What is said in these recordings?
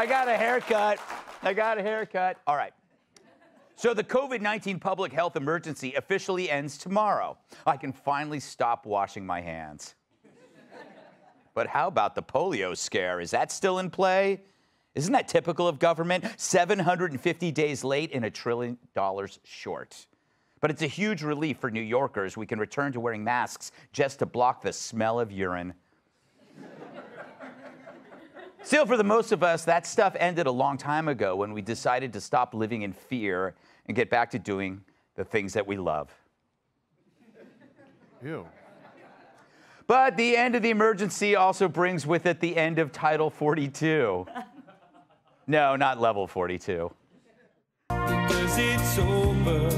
I got a haircut. I got a haircut. All right. So the COVID-19 public health emergency officially ends tomorrow. I can finally stop washing my hands. But how about the polio scare? Is that still in play? Isn't that typical of government? 750 days late and $1 trillion short. But it's a huge relief for New Yorkers. We can return to wearing masks just to block the smell of urine. Still, for the most of us, that stuff ended a long time ago when we decided to stop living in fear and get back to doing the things that we love. Ew. But the end of the emergency also brings with it the end of Title 42. No, not level 42. Because it's over.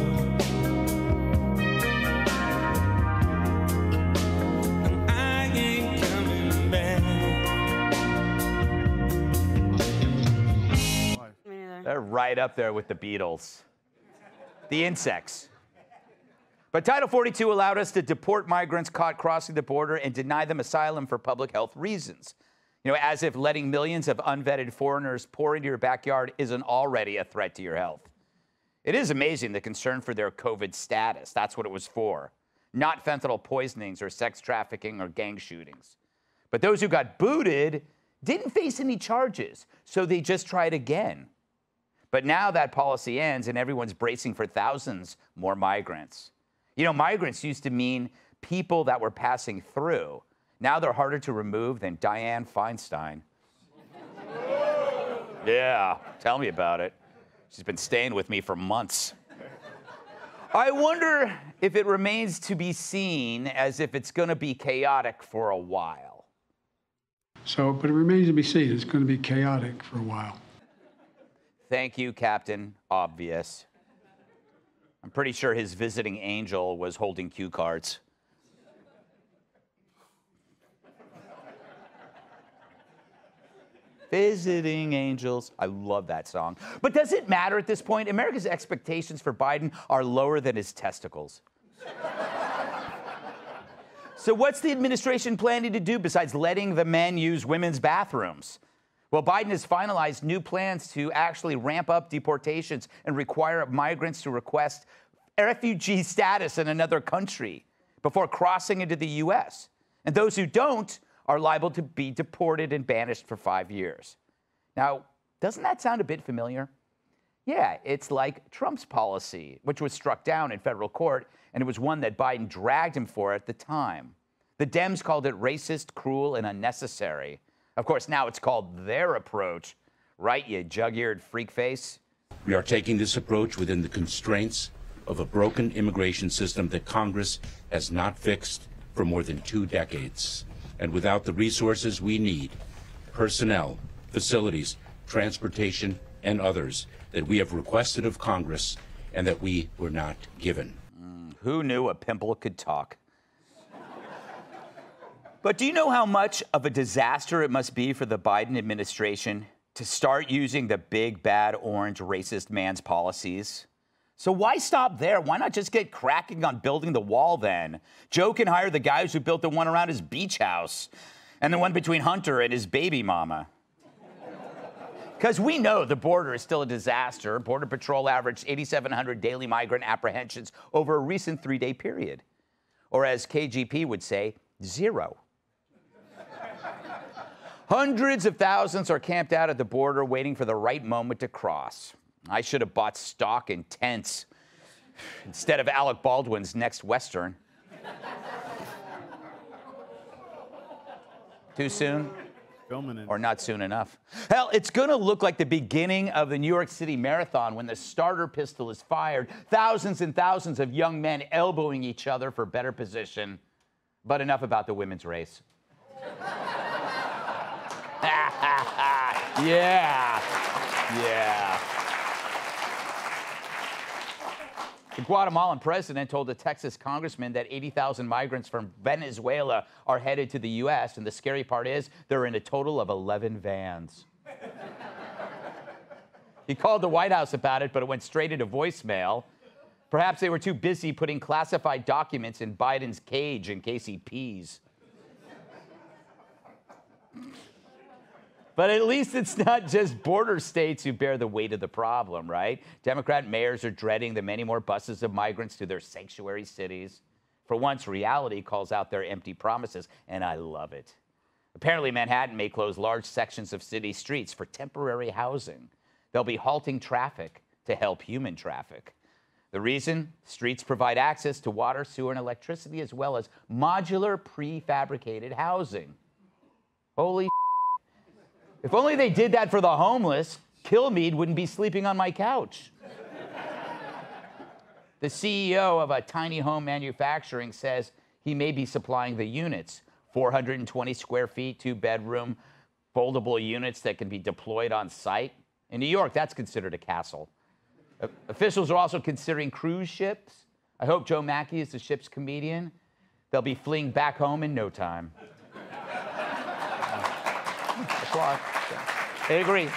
And I ain't coming back. They're right up there with the Beatles. The insects. But Title 42 allowed us to deport migrants caught crossing the border and deny them asylum for public health reasons. You know, as if letting millions of unvetted foreigners pour into your backyard isn't already a threat to your health. It is amazing the concern for their COVID status. That's what it was for. Not fentanyl poisonings or sex trafficking or gang shootings. But those who got booted didn't face any charges, so they just tried again. But now that policy ends and everyone's bracing for thousands more migrants. You know, migrants used to mean people that were passing through. Now they're harder to remove than Dianne Feinstein. Yeah, tell me about it. She's been staying with me for months. I wonder if it remains to be seen as if it's going to be chaotic for a while. But it remains to be seen. It's going to be chaotic for a while. Thank you, Captain Obvious. I'm pretty sure his visiting angel was holding cue cards. Visiting angels. I love that song. But does it matter at this point? America's expectations for Biden are lower than his testicles. So what's the administration planning to do besides letting the men use women's bathrooms? Well, Biden has finalized new plans to actually ramp up deportations and require migrants to request refugee status in another country before crossing into the U.S. And those who don't are liable to be deported and banished for 5 years. Now, doesn't that sound a bit familiar? Yeah, it's like Trump's policy, which was struck down in federal court, and it was one that Biden dragged him for at the time. The Dems called it racist, cruel, and unnecessary. Of course, now it's called their approach. Right, you jug-eared freak face? We are taking this approach within the constraints of a broken immigration system that Congress has not fixed for more than 2 decades. And without the resources we need, personnel, facilities, transportation, and others that we have requested of Congress and that we were not given. Who knew a pimple could talk? But do you know how much of a disaster it must be for the Biden administration to start using the big, bad, orange, racist man's policies? So why stop there? Why not just get cracking on building the wall then? Joe can hire the guys who built the one around his beach house and the one between Hunter and his baby mama. Because we know the border is still a disaster. Border Patrol averaged 8,700 daily migrant apprehensions over a recent 3-day period. Or as KGP would say, 0. Hundreds of thousands are camped out at the border waiting for the right moment to cross. I should have bought stock in tents instead of Alec Baldwin's next Western. Too soon? Filming it. Or not soon enough? Hell, it's going to look like the beginning of the New York City Marathon when the starter pistol is fired. Thousands and thousands of young men elbowing each other for better position. But enough about the women's race. Yeah. The Guatemalan president told a Texas congressman that 80,000 migrants from Venezuela are headed to the U.S., and the scary part is they're in a total of 11 vans. He called the White House about it, but it went straight into voicemail. Perhaps they were too busy putting classified documents in Biden's cage in case he pees. But at least it's not just border states who bear the weight of the problem, right? Democrat mayors are dreading the many more buses of migrants to their sanctuary cities. For once, reality calls out their empty promises, and I love it. Apparently, Manhattan may close large sections of city streets for temporary housing. They'll be halting traffic to help human traffic. The reason? Streets provide access to water, sewer, and electricity, as well as modular prefabricated housing. Holy if only they did that for the homeless, Kilmeade wouldn't be sleeping on my couch. The CEO of a tiny home manufacturing says he may be supplying the units, 420 square feet, 2-bedroom, foldable units that can be deployed on site. In New York, that's considered a castle. Officials are also considering cruise ships. I hope Joe Mackey is the ship's comedian. They'll be fleeing back home in no time. They agree.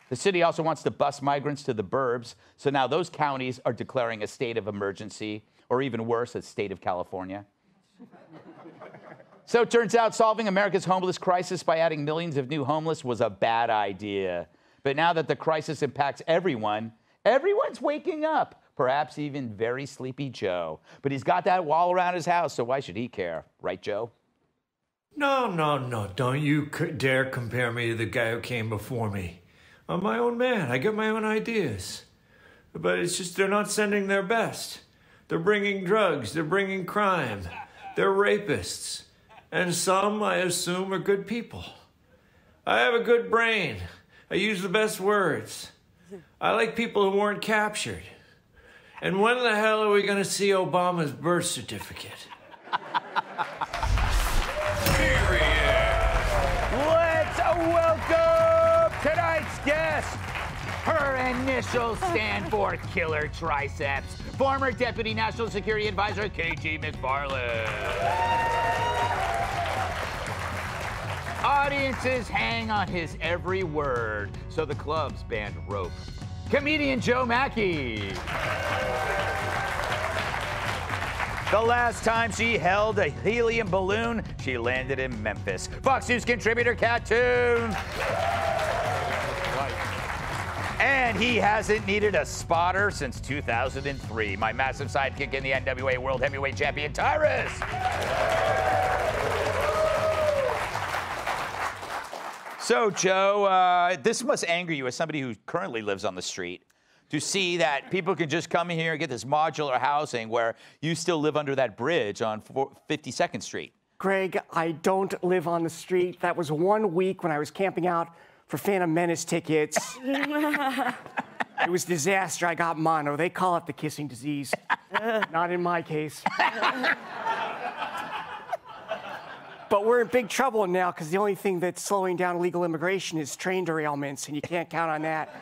The city also wants to bus migrants to the burbs, so now those counties are declaring a state of emergency, or even worse, a state of California. So it turns out solving America's homeless crisis by adding millions of new homeless was a bad idea. But now that the crisis impacts everyone, everyone's waking up, perhaps even very sleepy Joe. But he's got that wall around his house, so why should he care? Right, Joe? No, no, no. Don't you dare compare me to the guy who came before me. I'm my own man. I get my own ideas. But it's just they're not sending their best. They're bringing drugs. They're bringing crime. They're rapists. And some, I assume, are good people. I have a good brain. I use the best words. I like people who weren't captured. And when the hell are we going to see Obama's birth certificate? Let's welcome tonight's guest. Her initials stand for Killer Triceps. Former Deputy National Security Advisor, KT McFarland. Audiences hang on his every word, so the clubs banned rope. Comedian Joe Mackey. The last time she held a helium balloon, she landed in Memphis. Fox News contributor Cat Toon. And he hasn't needed a spotter since 2003. My massive sidekick in the NWA World Heavyweight Champion, Tyrus. So, Joe, this must anger you as somebody who currently lives on the street to see that people can just come in here and get this modular housing where you still live under that bridge on 52nd Street. Greg, I don't live on the street. That was 1 week when I was camping out for Phantom Menace tickets. It was disaster. I got mono. They call it the kissing disease. Not in my case. But we're in big trouble now because the only thing that's slowing down illegal immigration is train derailments, and you can't count on that.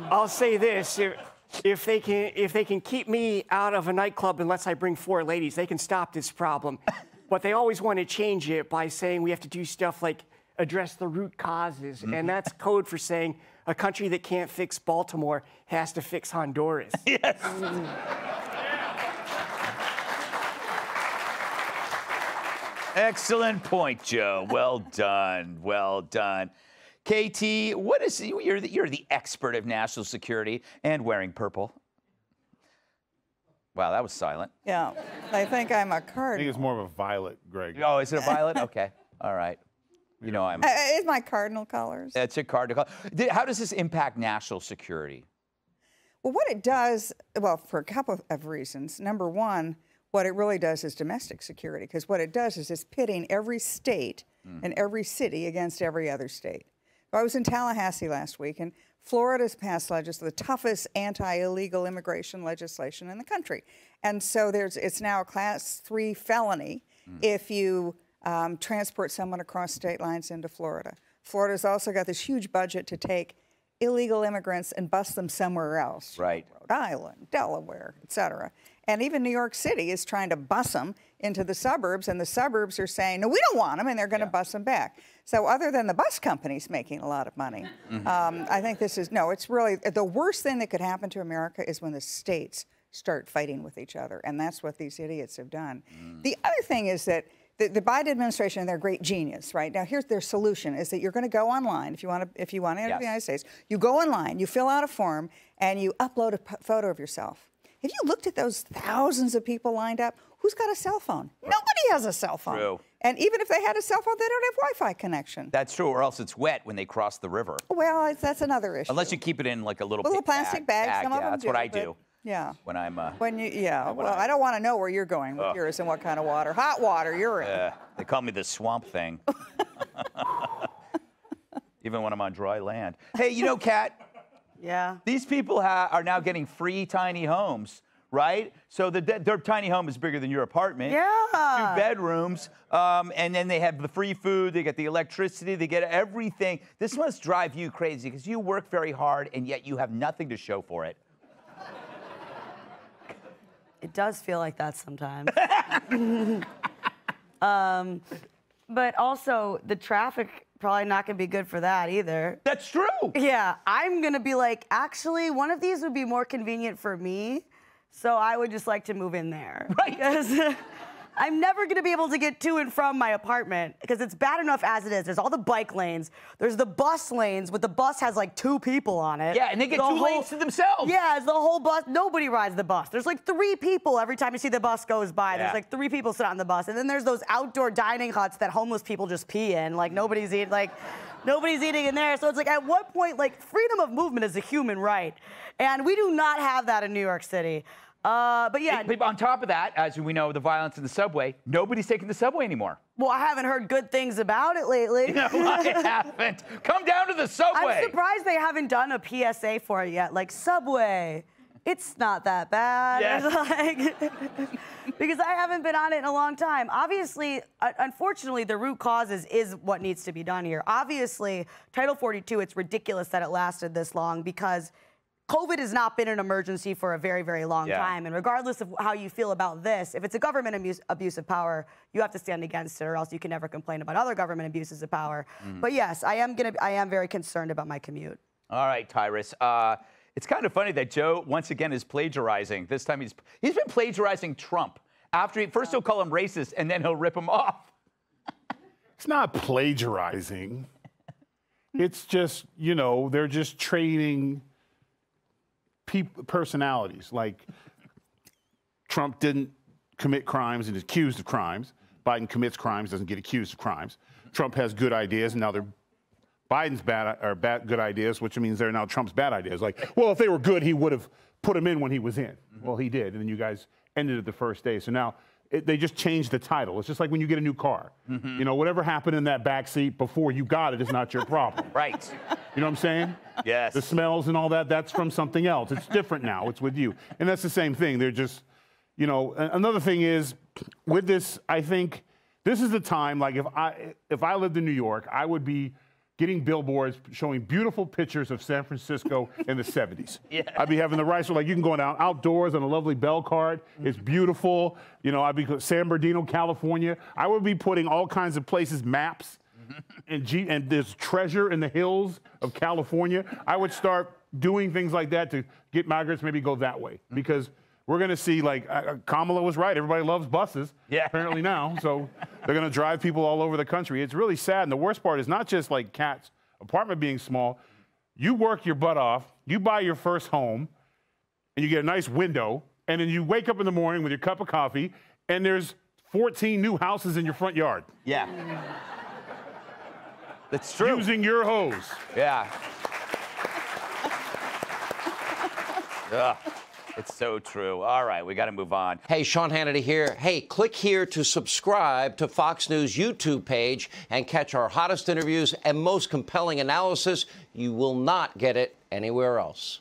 I'll say this, if they can keep me out of a nightclub unless I bring 4 ladies, they can stop this problem. But they always want to change it by saying we have to do stuff like address the root causes, and that's code for saying a country that can't fix Baltimore has to fix Honduras. Yes. Excellent point, Joe. Well done. Well done. KT, what is you're the expert of national security and wearing purple. Wow, that was silent. Yeah, I think I'm a I cardinal. think it's more of a violet, Greg. Oh, is it a violet? Okay, all right. You know I'm. It's my cardinal colors. It's a cardinal color. How does this impact national security? Well, what it does, well, for a couple of reasons. Number one, what it really does is domestic security, because what it does is it's pitting every state and every city against every other state. I was in Tallahassee last week, and Florida's passed the toughest anti-illegal immigration legislation in the country. And so it's now a class 3 felony if you transport someone across state lines into Florida. Florida's also got this huge budget to take illegal immigrants and bus them somewhere else. Right. Rhode Island, Delaware, et cetera. And even New York City is trying to bus them into the suburbs, and the suburbs are saying, no, we don't want them, and they're going to bus them back. So other than the bus companies making a lot of money, I think this is, no, it's really, the worst thing that could happen to America is when the states start fighting with each other, and that's what these idiots have done. The other thing is that the Biden administration, they're a great genius, right? Now, here's their solution: is that you're going to go online if you want to enter the United States. You go online, you fill out a form, and you upload a photo of yourself. Have you looked at those thousands of people lined up? Who's got a cell phone? Nobody has a cell phone. True. And even if they had a cell phone, they don't have Wi-Fi connection. That's true, or else it's wet when they cross the river. Well, that's another issue. Unless you keep it in like a little plastic bag. Some of them that's do, what I do. Yeah. When I'm. Well, I don't want to know where you're going with yours and what kind of water. Hot water you're in. They call me the swamp thing. Even when I'm on dry land. Hey, you know, Kat. Yeah. These people are now getting free tiny homes, right? So their tiny home is bigger than your apartment. Yeah. 2 bedrooms, and then they have the free food, they get the electricity, they get everything. This must drive you crazy because you work very hard and yet you have nothing to show for it. It does feel like that sometimes. But also, the traffic probably not going to be good for that either. That's true. Yeah, I'm going to be like, actually, one of these would be more convenient for me, so I would just like to move in there. Right. Because I'm never going to be able to get to and from my apartment because it's bad enough as it is. There's all the bike lanes. There's the bus lanes, but the bus has like 2 people on it. Yeah, and they get 2 lanes to themselves. Yeah, it's the whole bus. Nobody rides the bus. There's like 3 people every time you see the bus goes by. There's like 3 people sit on the bus. And then there's those outdoor dining huts that homeless people just pee in. Like nobody's eating in there. So it's like at what point, like freedom of movement is a human right. And we do not have that in New York City. But yeah. But on top of that, as we know, the violence in the subway, nobody's taking the subway anymore. Well, I haven't heard good things about it lately. No, I haven't. Come down to the subway. I'm surprised they haven't done a PSA for it yet. Like, subway, it's not that bad. Yes. Because I haven't been on it in a long time. Obviously, unfortunately, the root causes is what needs to be done here. Obviously, Title 42, it's ridiculous that it lasted this long because COVID has not been an emergency for a very, very long time. And regardless of how you feel about this, if it's a government abuse of power, you have to stand against it, or else you can never complain about other government abuses of power. But yes, I am very concerned about my commute. All right, Tyrus. It's kind of funny that Joe, once again, is plagiarizing. This time he's been plagiarizing Trump. First he'll call him racist, and then he'll rip him off. It's not plagiarizing. It's just, you know, they're just trading personalities. Like, Trump didn't commit crimes and is accused of crimes. Biden commits crimes, doesn't get accused of crimes. Trump has good ideas, and now they're Biden's good ideas, which means they're now Trump's bad ideas. Like, well, if they were good, he would have put them in when he was in. Well, he did, and then you guys ended it the first day. So now they just changed the title. It's just like when you get a new car. You know, whatever happened in that backseat before you got it is not your problem. Right. You know what I'm saying? Yes. The smells and all that, that's from something else. It's different now. It's with you. And that's the same thing. They're just, you know, another thing is, with this, I think this is the time, like if I lived in New York, I would be getting billboards showing beautiful pictures of San Francisco in the 70s. Yeah. I'd be having the rights, like you can go outdoors on a lovely bell cart. It's beautiful. You know, I'd be San Bernardino, California. I would be putting all kinds of places, maps, and there's treasure in the hills of California. I would start doing things like that to get migrants maybe go that way, because we're going to see, like, Kamala was right. Everybody loves buses, apparently now. So they're going to drive people all over the country. It's really sad. And the worst part is not just, like, Kat's apartment being small. You work your butt off. You buy your first home, and you get a nice window. And then you wake up in the morning with your cup of coffee, and there's 14 new houses in your front yard. Yeah. That's true. Using your hose. Yeah. Ugh. It's so true. All right, we got to move on. Hey, Sean Hannity here. Hey, click here to subscribe to Fox News YouTube page and catch our hottest interviews and most compelling analysis. You will not get it anywhere else.